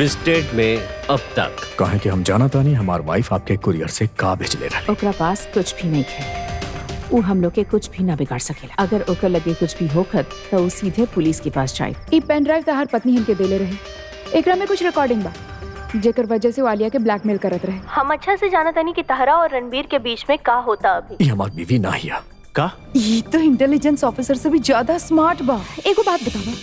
Twisted में अब तक कहे कि हम जाना तानी हमार वाइफ आपके कुरियर से का भेजले रहे। ओकरा पास कुछ भी नहीं है। वो हम लोग के कुछ भी ना बिगाड़ सकेला। अगर ओकर लगे कुछ भी होखत तो वो सीधे पुलिस के पास जाए। ई पेन ड्राइव तहार पत्नी हमके देले रहे। एकरा में कुछ रिकॉर्डिंग बा जेकर वजह से वो आलिया के ब्लैकमेल करत रहे। हम अच्छा से जाना तानी कि तहरा और रणबीर के बीच में का होता अभी। ये हमार बीवी ना हिया का। ये तो इंटेलिजेंस ऑफिसर से भी ज्यादा स्मार्ट बा। एगो बात बतावा,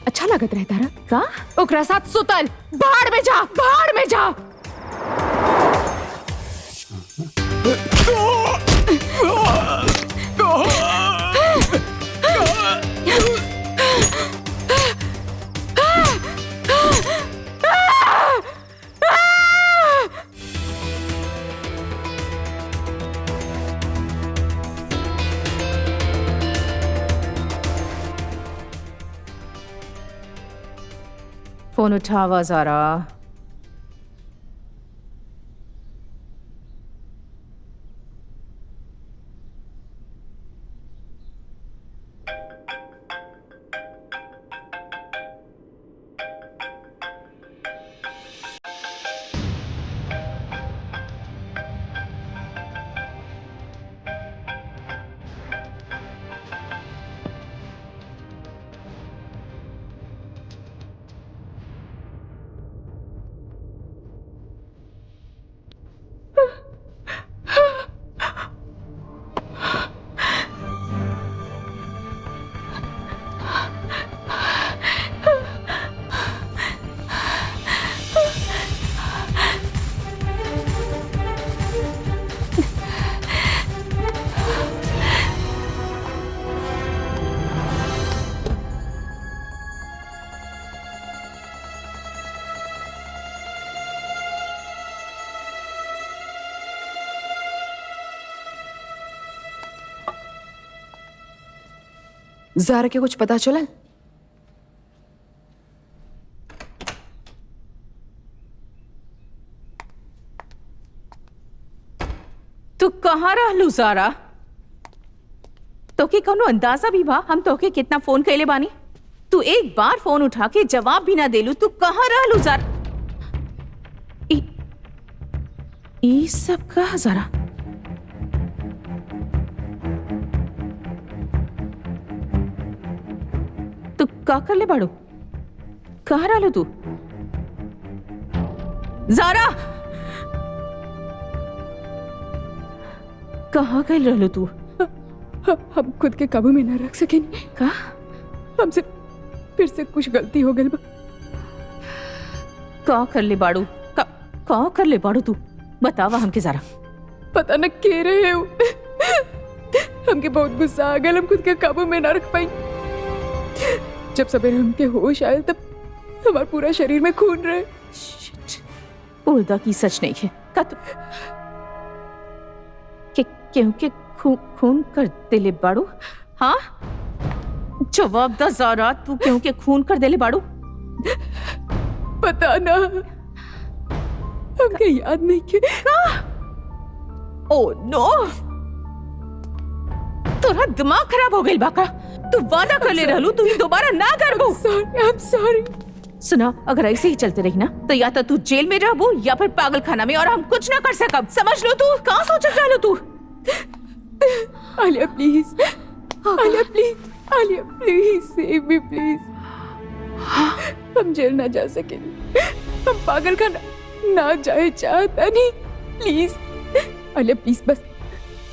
अच्छा लागत रहे तारा का? ओकरा साथ सुतल। बाहर में जा, बाहर में जा। फोन उठावा ज़ारा। ज़ारा के कुछ पता चला? तू कहाँ रहलू ज़ारा? तोके कौनो अंदाजा भी बा हम तोके कितना फोन कैले बानी? तू एक बार फोन उठा के जवाब भी ना देलू। तू कहाँ रहलू ज़ारा? ई सब कहा ज़ारा? तू का कर ले बाड़ू? कहाँ रहलू तू ज़ारा? कहाँ गई रहलू तू? हम खुद के काबू में न रख सके। का? हमसे फिर से कुछ गलती हो गई बा। का कर ले बाड़ू? का कर ले बाड़ू तू? बतावा हमके ज़रा। पता न के रहे हो। हमके बहुत गुस्सा आ गया। हम खुद के काबू में ना रख पाई। जब सवेरे हमके होश आए तब हमारा पूरा शरीर में खून रहे। बोलदा की सच नहीं है का तू? क्योंकि खून कर देले बाड़ू? हाँ जवाब दा ज़रा। तू क्योंकि खून कर देले बाड़ू? पता ना, हमके याद नहीं के। ओ नो, तोरा दिमाग खराब हो गई बाका। तू वादा कर ले रहलू तू ही दोबारा ना करबो। I'm sorry। सुना, अगर ऐसे ही चलते रही ना तो या तो तू जेल में रहबो या फिर पागल खाना में, और हम कुछ ना कर सकब। समझ लो तू कहाँ सोचत रहलू तू? Alia please, Alia please, Alia please save me please. हम जेल ना जा सकेंगे। हम पागल खाना ना जाए चाहता नहीं। प्लीज आलिया प्लीज, बस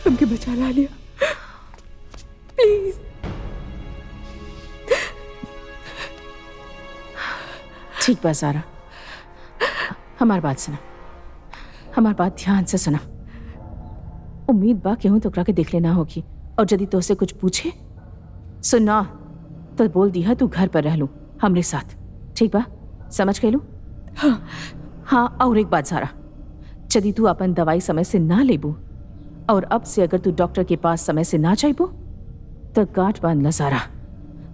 हमके बचा ला आलिया प्लीज। ठीक बा ज़ारा, हमारी बात सुना, हमारी बात ध्यान से सुना। उम्मीद बा केहू तोकरा के देख लेना होगी, और यदि तो से कुछ पूछे सुना तो बोल दिया तू घर पर रह लू हमरे साथ। ठीक बा, समझ गए लू? हाँ, और एक बात ज़ारा, यदि तू अपन दवाई समय से ना लेबू और अब से अगर तू डॉक्टर के पास समय से ना जाइबू तो गांठ बांध ला ज़ारा।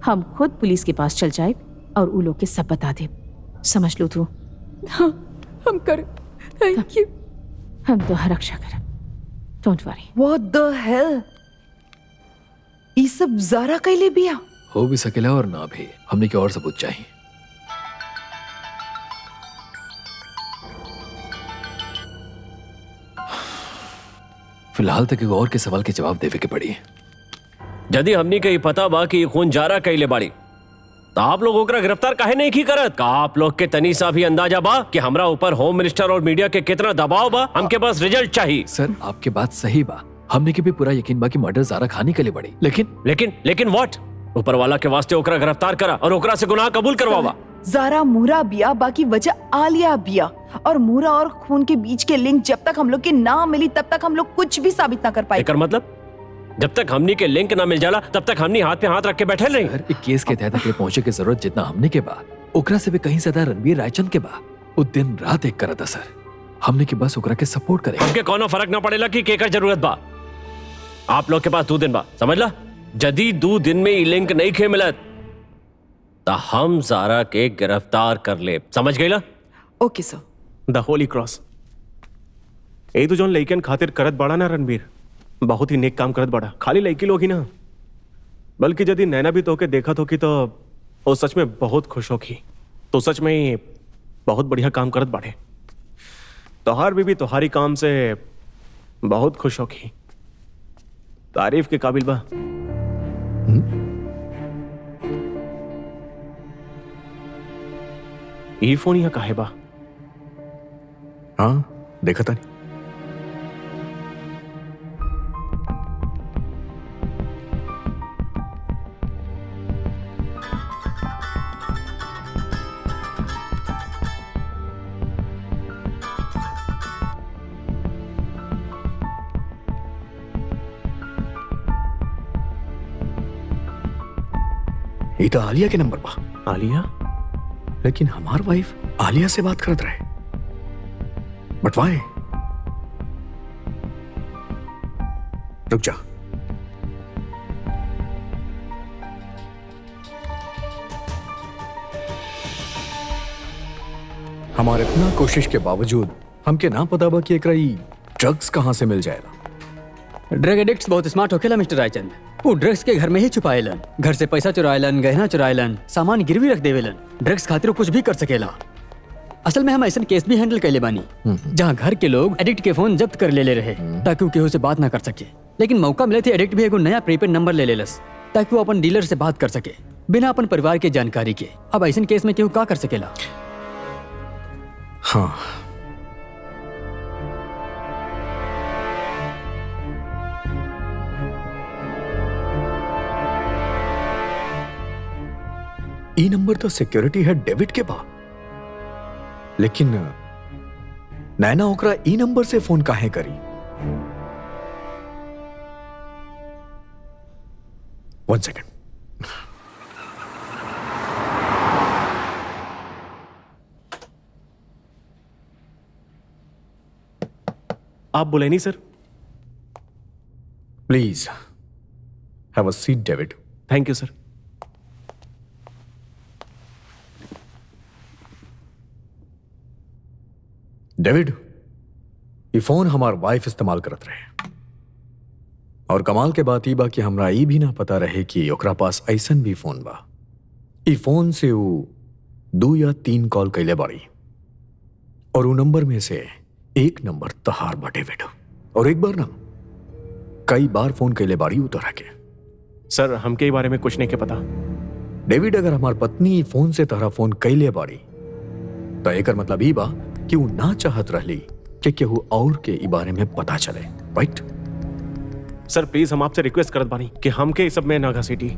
हम खुद पुलिस के पास चल जाए और उ लोग के सब बता दे। समझ लो तू? हाँ, हम कर। Thank you. हम तो रक्षा कर। Don't worry. What the hell? ये सब ज़ारा कैले बिया? हो भी सकेला और ना भी। हमने क्या और सबूत चाहिए? फिलहाल तक एक और के सवाल के जवाब देवे के पड़ी। यदि हमनी के पता बा कि खून जारा कैले बाड़ी तो आप लोग ओकरा गिरफ्तार काहे नहीं की करत? का आप लोग के तनी सा भी अंदाजा बा कि हमरा ऊपर होम मिनिस्टर और मीडिया के कितना दबाव बा? हमके पास रिजल्ट चाहिए। सर आपके बात सही बा, हमने के भी पूरा यकीन बा कि मर्डर जारा खाने के लिए बड़ी, लेकिन व्हाट? ऊपर वाला के वास्ते ओकरा गिरफ्तार करा और ओकरा से गुनाह कबूल करवावा। जारा मूरा बिया, बाकी वजह आलिया बिया। और मूरा और खून के बीच के लिंक जब तक हम लोग के ना मिली तब तक हम लोग कुछ भी साबित ना कर पाए। एकर मतलब जब तक हमनी के लिंक ना मिल जाला तब तक हमनी हाथ पे हाथ रख के बैठे नहीं। सर एक केस के तहत के पहुंचे की जरूरत जितना हमने के बा ओकरा से भी कहीं ज्यादा रणबीर रायचंद के बा। वो दिन रात एक करता सर, हमने के बस ओकरा के सपोर्ट करे। हमके कोनो फर्क ना पड़ेला कि केकर जरूरत बा। आप लोग के पास 2 दिन बा, समझ ला। यदि 2 दिन में ई लिंक नहीं खे मिलत तो हम जारा के गिरफ्तार कर ले, समझ गईला? ओके सर। द होली क्रॉस यही तो जोन लइकन खातिर करत बड़ा ना रणबीर, बहुत ही नेक काम करत बड़ा। खाली लड़की लोग ही ना बल्कि यदि नैना भी तोके देखा तो कि तो वो सच में बहुत खुश होगी। तो सच में ही बहुत बढ़िया काम करत बाड़े। तोहार बीबी तोहारी काम से बहुत खुश होगी, तारीफ के काबिल बा। ई फोन यहाँ काहे बा? हाँ देखा था नहीं। ये तो आलिया के नंबर बा। आलिया? लेकिन हमार वाइफ आलिया से बात करत रहे, बट वाई? रुक जा, हमारे इतना कोशिश के बावजूद हमके ना पता बा कि एकरा ई ड्रग्स कहां से मिल जाएगा। ड्रग एडिक्ट्स बहुत स्मार्ट होखेला मिस्टर रायचंद। वो ड्रग्स के घर में ही छुपाएलन, घर से पैसा चुराएलन, गहना चुराएलन, सामान गिरवी रख देवेलन। ड्रग्स खातिर वो कुछ भी कर सकेला। असल में हम ऐसा केस भी हैंडल कैले बानी जहाँ घर के लोग एडिक्ट के फोन जब्त कर ले रहे ताकि वो केहू से बात ना कर सके। लेकिन मौका मिले थे एडिक्ट भी एगो नया प्रीपेड नंबर ले लेलस ताकि वो अपन डीलर से बात कर सके बिना अपन परिवार के जानकारी के। अब ऐसा केस में केहू का कर सकेला? हाँ ई नंबर तो सिक्योरिटी है डेविड के बा, लेकिन नैना ओकरा ई नंबर से फोन काहे करी? One second. आप बोले नहीं sir? Please have a seat David. Thank you sir. David, ये फोन हमार वाइफ इस्तेमाल करत रहे और कमाल के बात ई बा कि हमरा ई भी ना पता रहे कि ओकरा पास ऐसन भी फोन बा। ई फोन से वो 2 या 3 कॉल कैले बाड़ी और वो नंबर में से एक नंबर तहार बा डेविड, और एक बार ना कई बार फोन कैले बाड़ी उतर के। सर हमके बारे में कुछ नहीं के पता। डेविड, अगर हमार पत्नी फोन से तहरा फोन कैले बाड़ी तो एकर मतलब ई बा कि वो ना चाहत रहली कि केहू और के ई बारे में पता चले, राइट? सर प्लीज हम आपसे रिक्वेस्ट करत बानी कि हमके इस सब में ना घसीटी।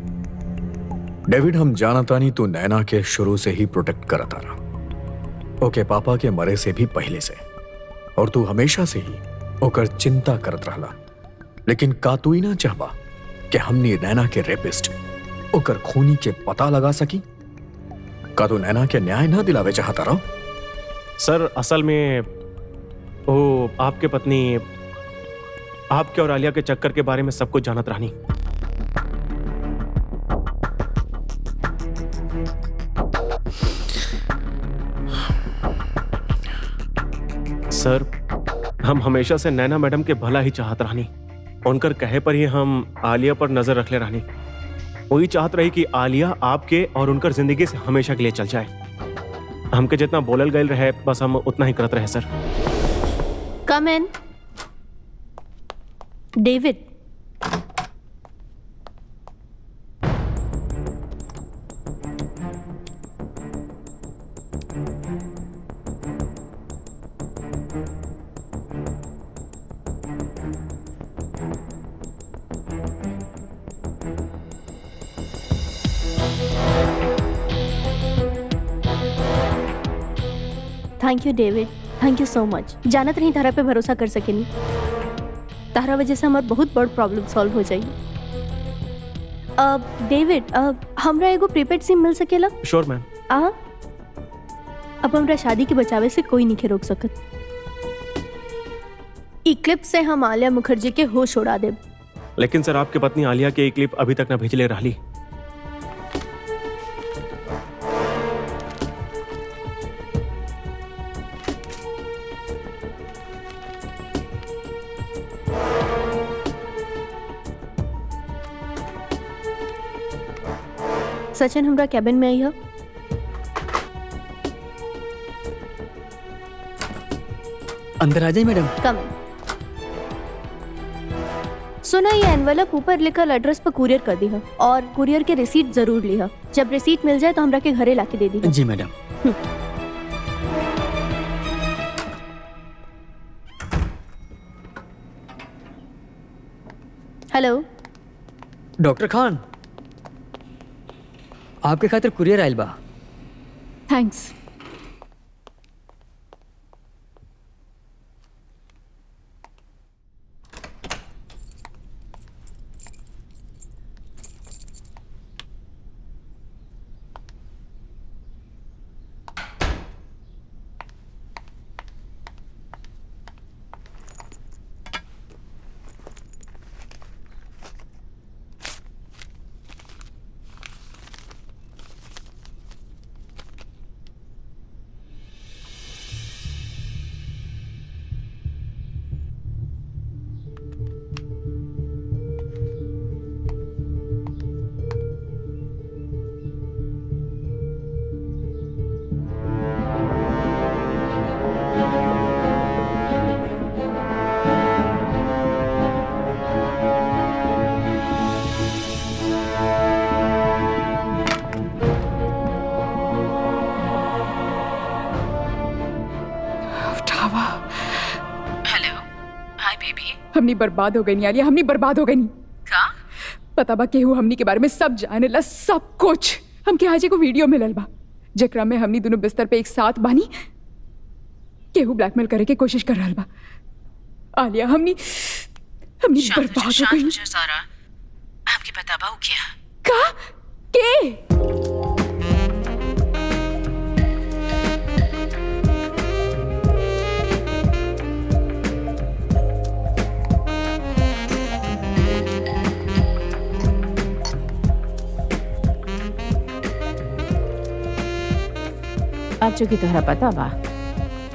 डेविड, हम जानतानी तू नैना के शुरू से ही प्रोटेक्ट करता रहा, ओके पापा के मरे से भी पहले से, और तू हमेशा से ही ओकर चिंता करत रहला। लेकिन का तू ही ना चाहबा कि हमनी नैना के रेपिस्ट ओकर खूनी के पता लगा सकी? का तू नैना के न्याय ना दिलावे चाहता रहो? सर असल में वो आपके पत्नी आपके और आलिया के चक्कर के बारे में सब कुछ जानत रहनी। सर हम हमेशा से नैना मैडम के भला ही चाहत रहनी। उनकर कहे पर ही हम आलिया पर नजर रख ले रहनी। वही चाहत रही कि आलिया आपके और उनकर जिंदगी से हमेशा के लिए चल जाए। हमके जितना बोलल गए रहे बस हम उतना ही करत रहे। Sir come in. David, thank you David, thank you so much. जानत रही तारा पे भरोसा कर सकेनी, तारा वजह से हमार बहुत बड़ प्रॉब्लम सॉल्व हो जाई। डेविड, हमरा एगो प्रीपेड सिम मिल सकेला? Sure ma'am. अब हमरा शादी के बचावे से कोई नहीं रोक सकत। ई क्लिप से हम आलिया मुखर्जी के होश उड़ा देब। लेकिन सर आपके पत्नी आलिया के एक क्लिप अभी तक ना भेजले रहली। सचिन हमरा कैबिन में आई है। अंदर आ जाइए मैडम। कम। सुना, ये एनवेलप ऊपर लिखल एड्रेस पर कुरियर कर दी है और कुरियर के रिसीट जरूर ली है। जब रिसीट मिल जाए तो हमरा के घरे लाके दे दी है। जी मैडम। हेलो डॉक्टर खान, आपके खातिर कुरियर आयल बा। थैंक्स। हमनी बर्बाद हो गई नहीं आलिया, हमनी बर्बाद हो गई नहीं। का? पता बा केहू हमनी के बारे में सब जाने ला, सब कुछ। हमके आज एगो वीडियो मिलल बा जेकरा में हमनी दोनों बिस्तर पे एक साथ बानी। केहू ब्लैकमेल करे के कोशिश कर रहल बा। आलिया हमनी बर्बाद हो गई। सारा हमके पता बा क्या? का? के? अब चूंकि तोहरा पता बा,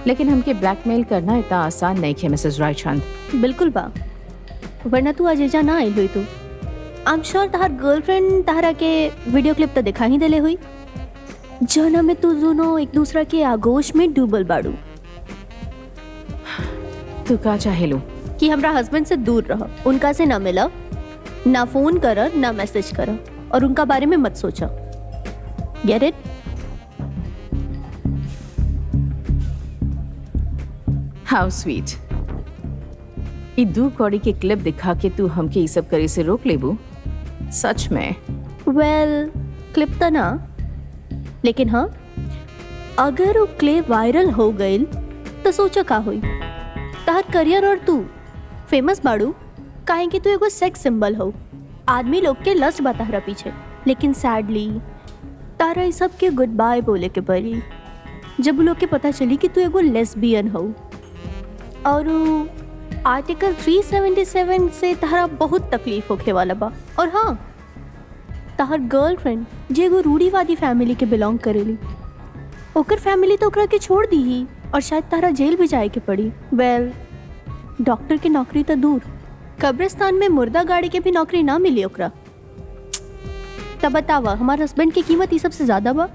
लेकिन हमके ब्लैकमेल करना इतना आसान नहीं है मिसेस रायचंद। बिल्कुल बा, वरना तू आज एजा ना आई हुई। तू आई एम श्योर तहार गर्लफ्रेंड तहरा के वीडियो क्लिप तो दिखा ही देले हुई, जौना में तू दोनों एक दूसरा के आगोश में डूबल बाड़ू। तू का चाहेलू? कि हमरा हस्बैंड से दूर रह, उनका से ना मिला, ना फोन कर, ना मैसेज कर, और उनका बारे में मत सोचा। Get it? How sweet. ई 2 कौड़ी के क्लिप दिखा के तू हमके ई सब करे से रोक लेबू? सच में? वेल, क्लिप तो ना, लेकिन हाँ, अगर वो क्लिप वायरल हो गई तो सोचा का हुई। तहार करियर और तू फेमस बाड़ू काहे कि तू एगो सेक्स सिंबल हो। आदमी लोग के लस्ट बा तहरा पीछे, लेकिन सैडली तारा इस सब के गुड बाय बोले के पड़ी जब लोग के पता चली कि तू एगो लेस्बियन हो। और आर्टिकल 377 से तहरा बहुत तकलीफ होखे वाला बा। और हाँ, तहर गर्लफ्रेंड जे एगो रूढ़ीवादी फैमिली के बिलोंग करेली, ओकर फैमिली तो ओकरा के छोड़ दी ही, और शायद तहरा जेल भी जाए के पड़ी। वेल, डॉक्टर की नौकरी तो दूर, कब्रिस्तान में मुर्दा गाड़ी के भी नौकरी ना मिली ओकरा। तब बतावा, हमारे हस्बैंड की कीमत ई सबसे ज्यादा बा।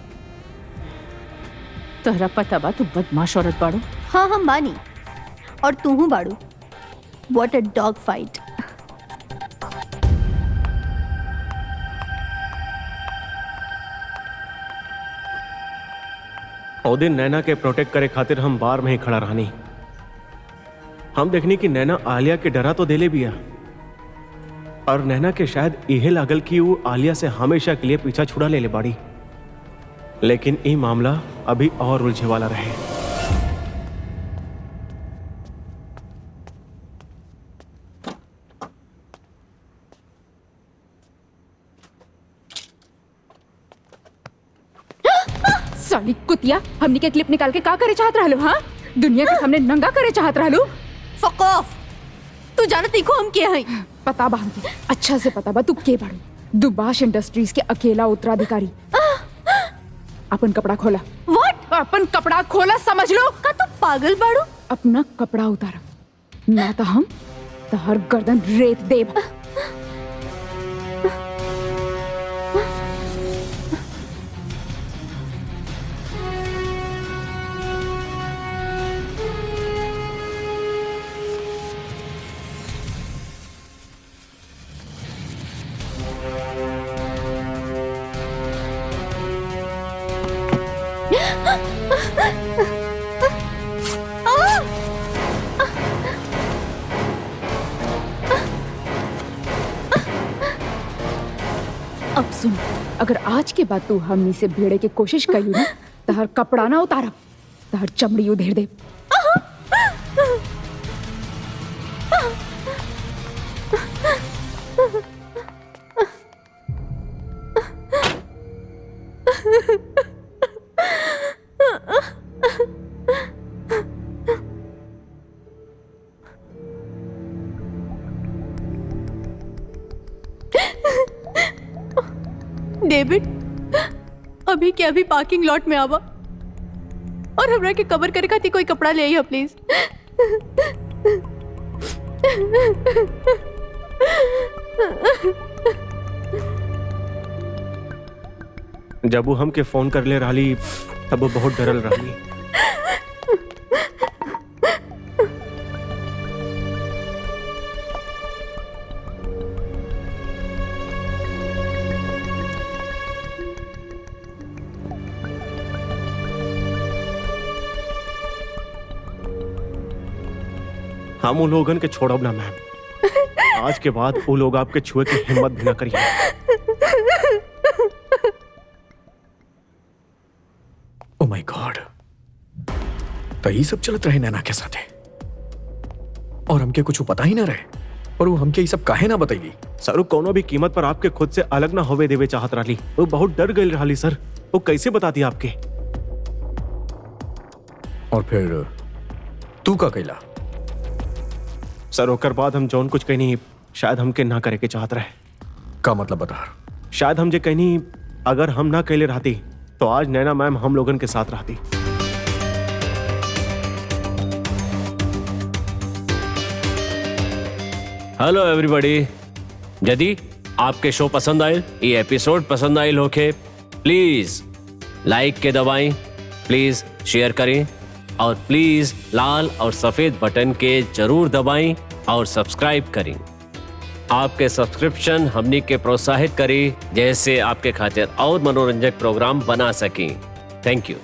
तोहरा पता बा तू बदमाश औरत बाड़ू। हाँ, हम बानी, और तू हूँ बाड़ू। What a dog fight. ओ दिन नैना के प्रोटेक्ट करे खातिर हम बार में ही खड़ा रहनी। हम देखनी कि नैना आलिया के डरा तो देले बिया, और नैना के शायद इहे लागल कि वो आलिया से हमेशा के लिए पीछा छुड़ा ले बाड़ी। लेकिन ये मामला अभी और उलझे वाला रहे। साली कुतिया, हमनी के क्लिप निकाल के का करे चाहत रहलो? हाँ, दुनिया के सामने नंगा करे चाहत रहलो? Fuck off. तू जानत नहीं को हम के हई? पता बा हमके, अच्छा से पता बा तू के बाड़ू। दुबाश इंडस्ट्रीज के अकेला उत्तराधिकारी। अपन कपड़ा खोला। व्हाट? अपन कपड़ा खोला, समझ लो। का तू पागल बाड़ू? अपना कपड़ा उतारा, ना तो हम तहर गर्दन रेत देब। अब सुन, अगर आज के बाद तू हमनी से भिड़े के कोशिश करी ना, तहर कपड़ा ना उतारा, तहर चमड़ी उधेड़ दे। डेविड, अभी के अभी पार्किंग लॉट में आवा और हमरा के कवर करे खातिर कोई कपड़ा ले आइए प्लीज। जब वो हमके फोन कर ले रही तब वो बहुत डरल रही। हम उन लोगन के छोड़ब ना मैम। आज के बाद वो लोग आपके छुए की हिम्मत भी ना करिए। ओ माय गॉड, तो ये सब चलत रहे नैना के साथे और हमके कुछ पता ही ना रहे, और वो हमके ये सब काहे ना बताइली? सर वो कोनो भी कीमत पर आपके खुद से अलग ना होवे देवे चाहत रही। वो बहुत डर गई रही सर। वो कैसे बताती आपके? और फिर तू का कैला? सर ओकर बाद हम जौन कुछ कहनी शायद हमके ना करे के चाहत रहे। का मतलब बता? शायद हम जे कहनी अगर हम ना कहले रहती तो आज नैना मैम हम लोगन के साथ रहती। हेलो एवरीबॉडी, यदि आपके शो पसंद आए, ये एपिसोड पसंद आए होके प्लीज लाइक के दबाएं, प्लीज शेयर करें और प्लीज लाल और सफेद बटन के जरूर दबाएं और सब्सक्राइब करें। आपके सब्सक्रिप्शन हमनी के प्रोत्साहित करें जैसे आपके खातिर और मनोरंजक प्रोग्राम बना सकें। Thank you.